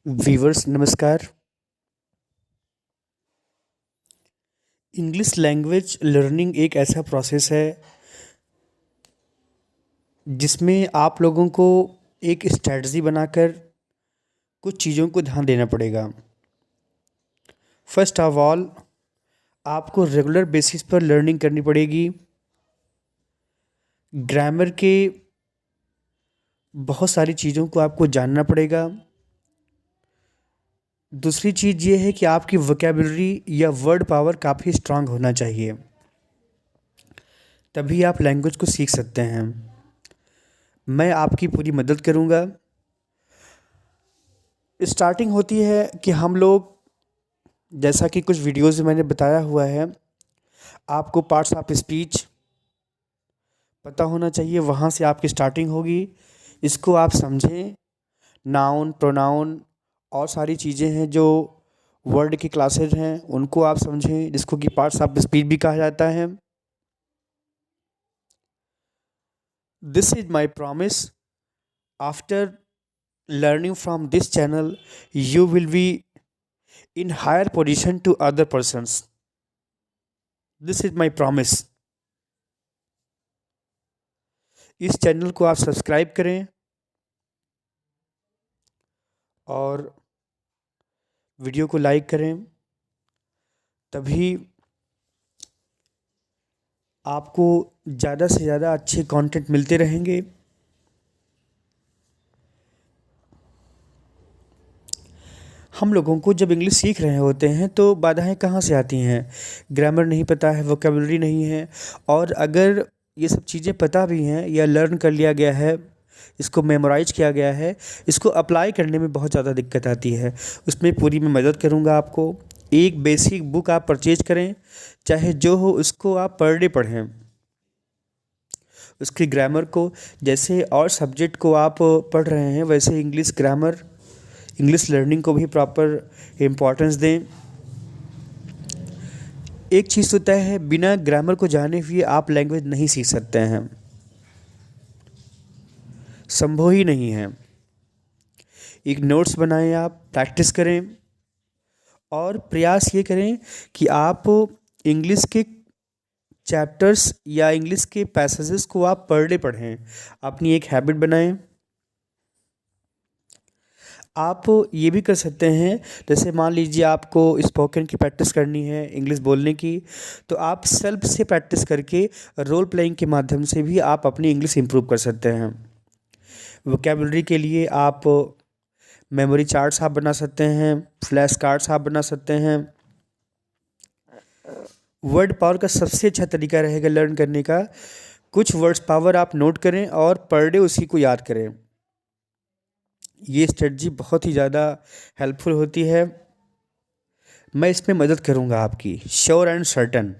Viewers नमस्कार। English language learning एक ऐसा प्रोसेस है जिसमें आप लोगों को एक स्ट्रेटजी बनाकर कुछ चीज़ों को ध्यान देना पड़ेगा। फर्स्ट ऑफ ऑल आपको रेगुलर बेसिस पर लर्निंग करनी पड़ेगी। ग्रामर के बहुत सारी चीज़ों को आपको जानना पड़ेगा। दूसरी चीज़ ये है कि आपकी वोकेबलरी या वर्ड पावर काफ़ी स्ट्रांग होना चाहिए, तभी आप लैंग्वेज को सीख सकते हैं। मैं आपकी पूरी मदद करूँगा। स्टार्टिंग होती है कि हम लोग, जैसा कि कुछ वीडियोज़ में मैंने बताया हुआ है, आपको पार्ट्स ऑफ स्पीच पता होना चाहिए, वहाँ से आपकी स्टार्टिंग होगी। इसको आप समझें। नाउन, प्रोनाउन और सारी चीज़ें हैं जो वर्ड की क्लासेज हैं, उनको आप समझें, जिसको कि पार्ट्स ऑफ स्पीच भी कहा जाता है। This is my promise. After learning from this channel you will be in higher position to other persons. This is my promise. इस चैनल को आप सब्सक्राइब करें और वीडियो को लाइक करें, तभी आपको ज़्यादा से ज़्यादा अच्छे कंटेंट मिलते रहेंगे। हम लोगों को जब इंग्लिश सीख रहे होते हैं तो बाधाएं कहाँ से आती हैं? ग्रामर नहीं पता है, वोकेबलरी नहीं है, और अगर ये सब चीज़ें पता भी हैं या लर्न कर लिया गया है, इसको मेमोराइज किया गया है, इसको अप्लाई करने में बहुत ज़्यादा दिक्कत आती है। उसमें पूरी मैं मदद करूँगा आपको। एक बेसिक बुक आप परचेज करें, चाहे जो हो, उसको आप पर डे पढ़ें। उसकी ग्रामर को, जैसे और सब्जेक्ट को आप पढ़ रहे हैं, वैसे इंग्लिश ग्रामर, इंग्लिश लर्निंग को भी प्रॉपर इम्पोर्टेंस दें। एक चीज़ तो तय है, बिना ग्रामर को जाने हुए आप लैंग्वेज नहीं सीख सकते हैं, संभव ही नहीं है। एक नोट्स बनाएं, आप प्रैक्टिस करें और प्रयास ये करें कि आप इंग्लिश के चैप्टर्स या इंग्लिश के पैसेजेस को आप पर डे पढ़ें। अपनी एक हैबिट बनाएं। आप ये भी कर सकते हैं, जैसे मान लीजिए आपको स्पोकन की प्रैक्टिस करनी है, इंग्लिश बोलने की, तो आप सेल्फ से प्रैक्टिस करके रोल प्लेइंग के माध्यम से भी आप अपनी इंग्लिश इम्प्रूव कर सकते हैं। वोकेबलरी के लिए आप मेमोरी चार्ट्स आप बना सकते हैं, फ्लैश कार्ड्स आप बना सकते हैं। वर्ड पावर का सबसे अच्छा तरीका रहेगा लर्न करने का, कुछ वर्ड्स पावर आप नोट करें और पर डे उसी को याद करें। ये स्ट्रेटजी बहुत ही ज़्यादा हेल्पफुल होती है। मैं इसमें मदद करूंगा आपकी, श्योर एंड सर्टन।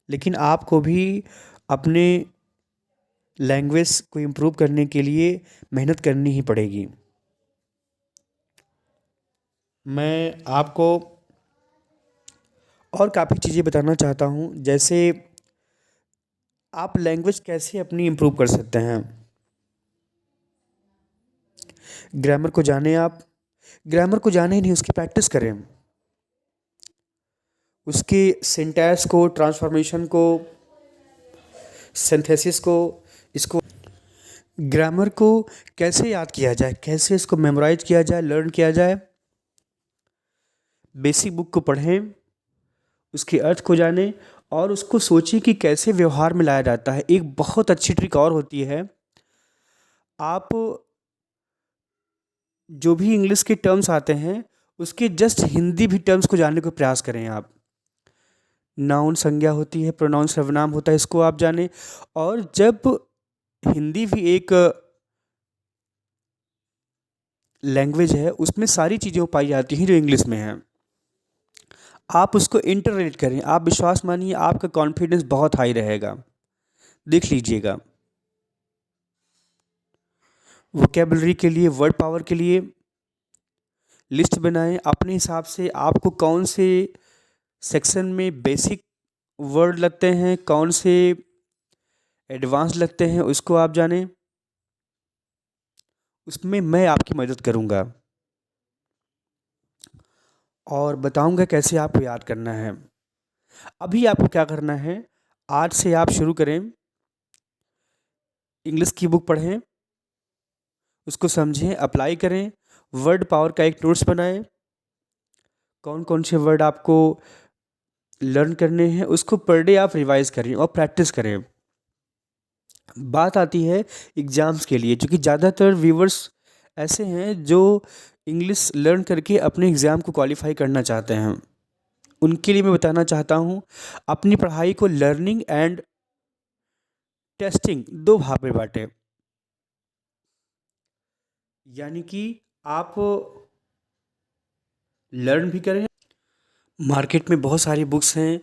लेकिन आपको भी अपने लैंग्वेज को इम्प्रूव करने के लिए मेहनत करनी ही पड़ेगी। मैं आपको और काफ़ी चीज़ें बताना चाहता हूँ, जैसे आप लैंग्वेज कैसे अपनी इम्प्रूव कर सकते हैं। ग्रामर को जाने, आप ग्रामर को जाने ही नहीं, उसकी प्रैक्टिस करें, उसके सिंटैक्स को, ट्रांसफॉर्मेशन को, सिंथेसिस को, इसको, ग्रामर को कैसे याद किया जाए, कैसे इसको मेमोराइज किया जाए, लर्न किया जाए। बेसिक बुक को पढ़ें, उसके अर्थ को जानें और उसको सोचिए कि कैसे व्यवहार में लाया जाता है। एक बहुत अच्छी ट्रिक और होती है, आप जो भी इंग्लिश के टर्म्स आते हैं उसके जस्ट हिंदी भी टर्म्स को जानने का प्रयास करें। आप नाउन संज्ञा होती है, प्रोनाउन सर्वनाम होता है, इसको आप जानें। और जब हिंदी भी एक लैंग्वेज है, उसमें सारी चीज़ें पाई जाती हैं जो इंग्लिश में हैं, आप उसको इंटर रिलेट करें। आप विश्वास मानिए, आपका कॉन्फिडेंस बहुत हाई रहेगा, देख लीजिएगा। वोकेबलरी के लिए, वर्ड पावर के लिए लिस्ट बनाएं अपने हिसाब से। आपको कौन से सेक्शन में बेसिक वर्ड लगते हैं, कौन से एडवांस लगते हैं, उसको आप जानें। उसमें मैं आपकी मदद करूँगा और बताऊँगा कैसे आपको याद करना है। अभी आपको क्या करना है, आज से आप शुरू करें, इंग्लिश की बुक पढ़ें, उसको समझें, अप्लाई करें, वर्ड पावर का एक नोट्स बनाएँ, कौन कौन से वर्ड आपको लर्न करने हैं उसको पर डे आप रिवाइज़ करें और प्रैक्टिस करें। बात आती है एग्ज़ाम्स के लिए, क्योंकि ज़्यादातर व्यूअर्स ऐसे हैं जो इंग्लिश लर्न करके अपने एग्ज़ाम को क्वालिफ़ाई करना चाहते हैं। उनके लिए मैं बताना चाहता हूँ, अपनी पढ़ाई को लर्निंग एंड टेस्टिंग 2 भाग में बाँटें। यानी कि आप लर्न भी करें। मार्केट में बहुत सारी बुक्स हैं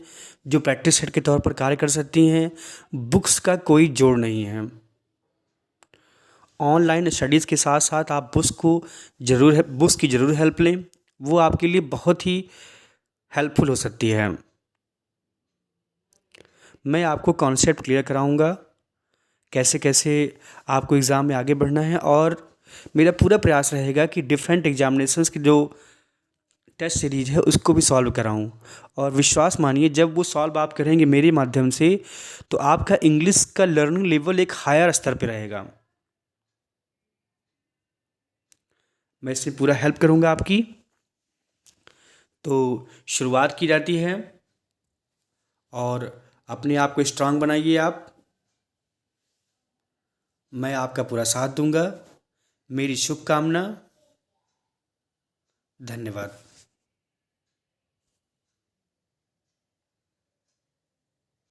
जो प्रैक्टिस सेट के तौर पर कार्य कर सकती हैं। बुक्स का कोई जोड़ नहीं है। ऑनलाइन स्टडीज़ के साथ साथ आप बुक्स की ज़रूर हेल्प लें। वो आपके लिए बहुत ही हेल्पफुल हो सकती है। मैं आपको कॉन्सेप्ट क्लियर कराऊंगा, कैसे कैसे आपको एग्ज़ाम में आगे बढ़ना है, और मेरा पूरा प्रयास रहेगा कि डिफरेंट एग्जामिनेशंस की जो टेस्ट सीरीज है उसको भी सॉल्व कराऊं। और विश्वास मानिए, जब वो सॉल्व आप करेंगे मेरे माध्यम से, तो आपका इंग्लिश का लर्निंग लेवल एक हायर स्तर पे रहेगा। मैं इसमें पूरा हेल्प करूंगा आपकी। तो शुरुआत की जाती है और अपने आप को स्ट्रांग बनाइए आप। मैं आपका पूरा साथ दूंगा। मेरी शुभकामना। धन्यवाद।